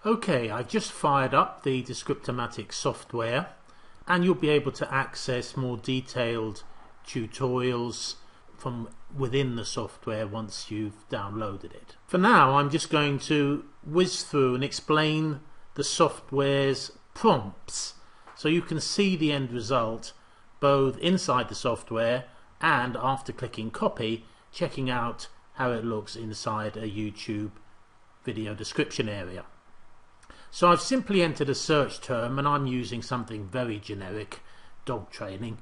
Okay, I've just fired up the Descriptomatic software and you'll be able to access more detailed tutorials from within the software once you've downloaded it. For now, I'm just going to whiz through and explain the software's prompts so you can see the end result both inside the software and after clicking copy, checking out how it looks inside a YouTube video description area. So I've simply entered a search term and I'm using something very generic, dog training,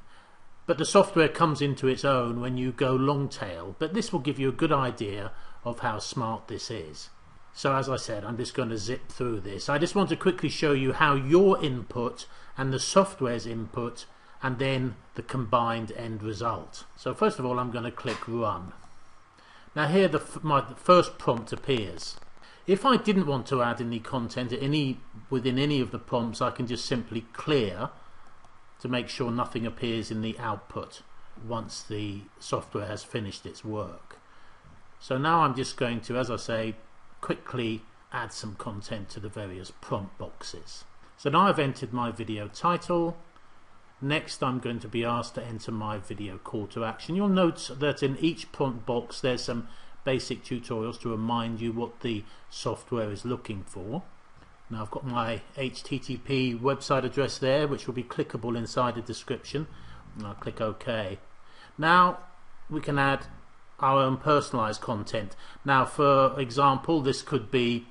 but the software comes into its own when you go long tail, but this will give you a good idea of how smart this is. So as I said, I'm just going to zip through this. I just want to quickly show you how your input and the software's input and then the combined end result. So first of all, I'm going to click run. Now here my first prompt appears. If I didn't want to add any content within any of the prompts, I can just simply clear to make sure nothing appears in the output once the software has finished its work. So now I'm just going to, as I say, quickly add some content to the various prompt boxes. So now I've entered my video title. Next I'm going to be asked to enter my video call to action. You'll note that in each prompt box there's some basic tutorials to remind you what the software is looking for. Now I've got my HTTP website address there, which will be clickable inside the description, and I'll click OK. Now we can add our own personalized content. Now for example, this could be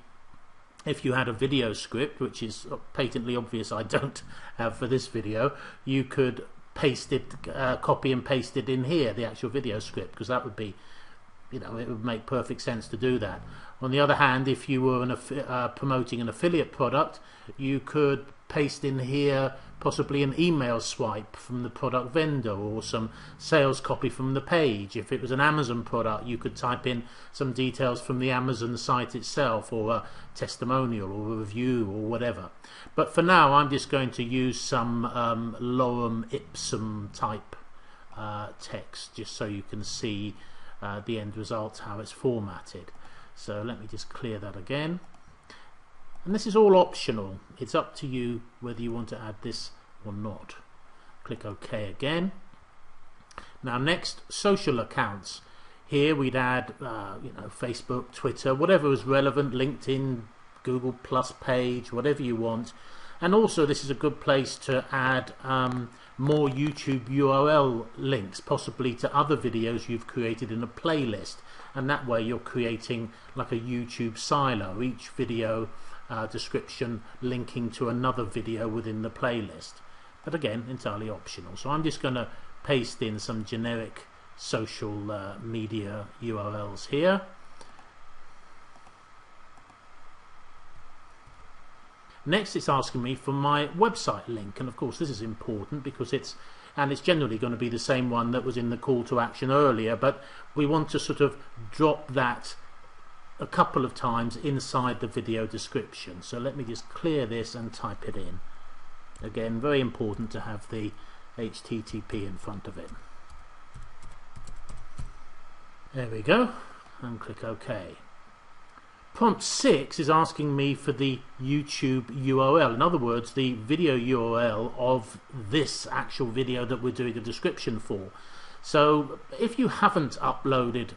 if you had a video script, which is patently obvious I don't have for this video, you could paste it, copy and paste it in here, the actual video script, because that would be, it would make perfect sense to do that. On the other hand, if you were promoting an affiliate product, you could paste in here possibly an email swipe from the product vendor or some sales copy from the page. If it was an Amazon product, you could type in some details from the Amazon site itself, or a testimonial or a review or whatever. But for now I'm just going to use some lorem ipsum type text just so you can see the end result, how it's formatted. So let me just clear that again. And this is all optional. It's up to you whether you want to add this or not. Click OK again. Now next, social accounts. Here we'd add Facebook, Twitter, whatever is relevant, LinkedIn, Google Plus page, whatever you want. And also this is a good place to add more YouTube URL links, possibly to other videos you've created in a playlist, and that way you're creating like a YouTube silo, each video description linking to another video within the playlist, but again entirely optional. So I'm just going to paste in some generic social media URLs here. Next it's asking me for my website link, and of course this is important because it's generally going to be the same one that was in the call to action earlier, but we want to sort of drop that a couple of times inside the video description. So let me just clear this and type it in. Again, very important to have the HTTP in front of it. There we go, and click OK. Prompt 6 is asking me for the YouTube URL, in other words the video URL of this actual video that we're doing a description for. So if you haven't uploaded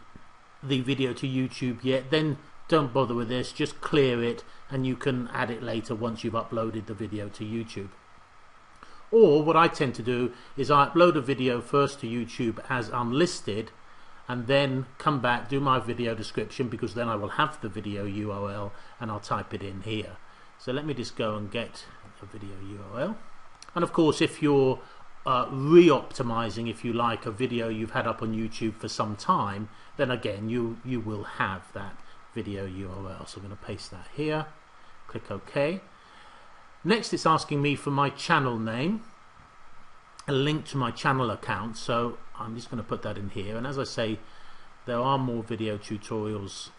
the video to YouTube yet, then don't bother with this, just clear it and you can add it later once you've uploaded the video to YouTube. Or what I tend to do is I upload a video first to YouTube as unlisted and then come back, do my video description, because then I will have the video URL and I'll type it in here. So let me just go and get a video URL. And of course if you're re-optimizing, if you like, a video you've had up on YouTube for some time, then again you will have that video URL. So I'm going to paste that here, click OK. Next it's asking me for my channel name, a link to my channel account, so I'm just going to put that in here. And as I say, there are more video tutorials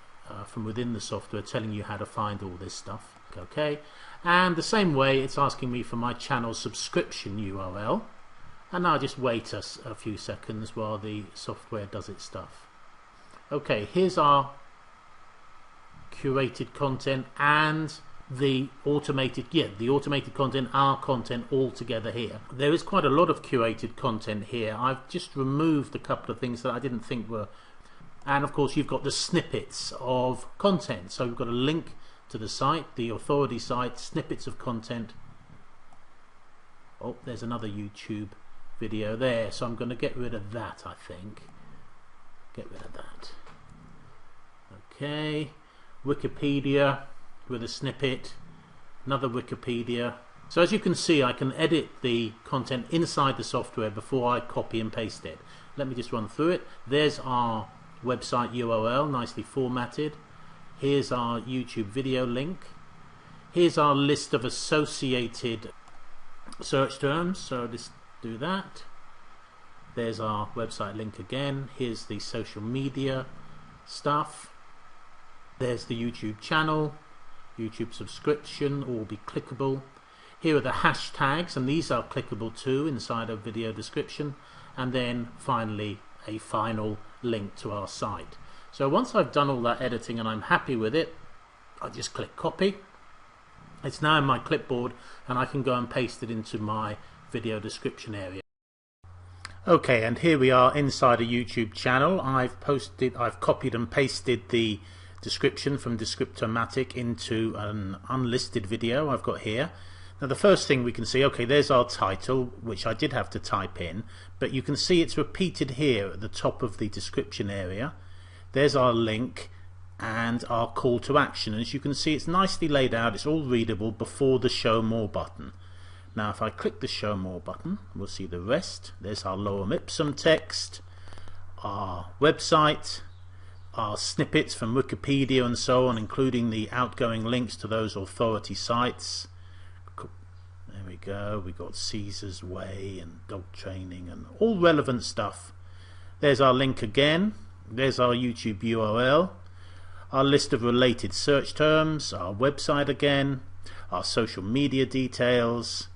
from within the software telling you how to find all this stuff. Okay, and the same way it's asking me for my channel subscription URL, and I'll just wait a few seconds while the software does its stuff. Okay, here's our curated content and the automated content, our content all together here. There is quite a lot of curated content here. I've just removed a couple of things that I didn't think were, and of course you've got the snippets of content. So we've got a link to the site, the authority site, snippets of content. Oh, there's another YouTube video there, so I'm going to get rid of that, I think. Get rid of that. Okay, Wikipedia with a snippet, another Wikipedia. So as you can see, I can edit the content inside the software before I copy and paste it. Let me just run through it. There's our website URL, nicely formatted. Here's our YouTube video link. Here's our list of associated search terms, so just do that. There's our website link again. Here's the social media stuff. There's the YouTube channel, YouTube subscription, all will be clickable. Here are the hashtags, and these are clickable too inside a video description. And then finally a final link to our site. So once I've done all that editing and I'm happy with it, I just click copy. It's now in my clipboard and I can go and paste it into my video description area. Okay, and here we are inside a YouTube channel. I've copied and pasted the description from Descript-O-Matic into an unlisted video I've got here. Now the first thing we can see, okay, there's our title, which I did have to type in, but you can see it's repeated here at the top of the description area. There's our link and our call to action. As you can see, it's nicely laid out, it's all readable before the show more button. Now if I click the show more button, we'll see the rest. There's our lorem ipsum text, our website, our snippets from Wikipedia and so on, including the outgoing links to those authority sites. There we go, we got Caesar's Way and dog training and all relevant stuff. There's our link again. There's our YouTube URL, our list of related search terms, our website again, our social media details,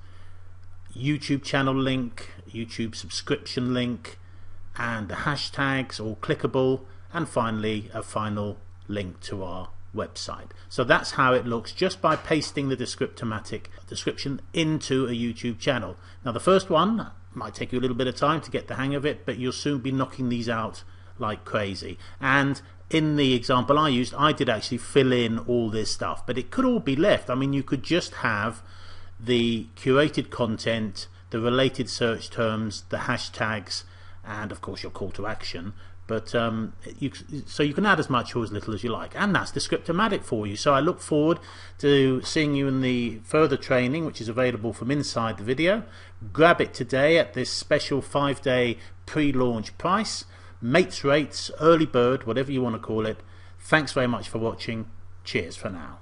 YouTube channel link, YouTube subscription link, and the hashtags all clickable, and finally a final link to our website. So that's how it looks just by pasting the Descriptomatic description into a YouTube channel. Now the first one might take you a little bit of time to get the hang of it, but you'll soon be knocking these out like crazy. And in the example I used, I did actually fill in all this stuff, but it could all be left. I mean, you could just have the curated content, the related search terms, the hashtags, and of course your call to action. But so you can add as much or as little as you like, and that's Descriptomatic for you. So I look forward to seeing you in the further training, which is available from inside the video. Grab it today at this special 5-day pre-launch price. Mates rates, early bird, whatever you want to call it. Thanks very much for watching. Cheers for now.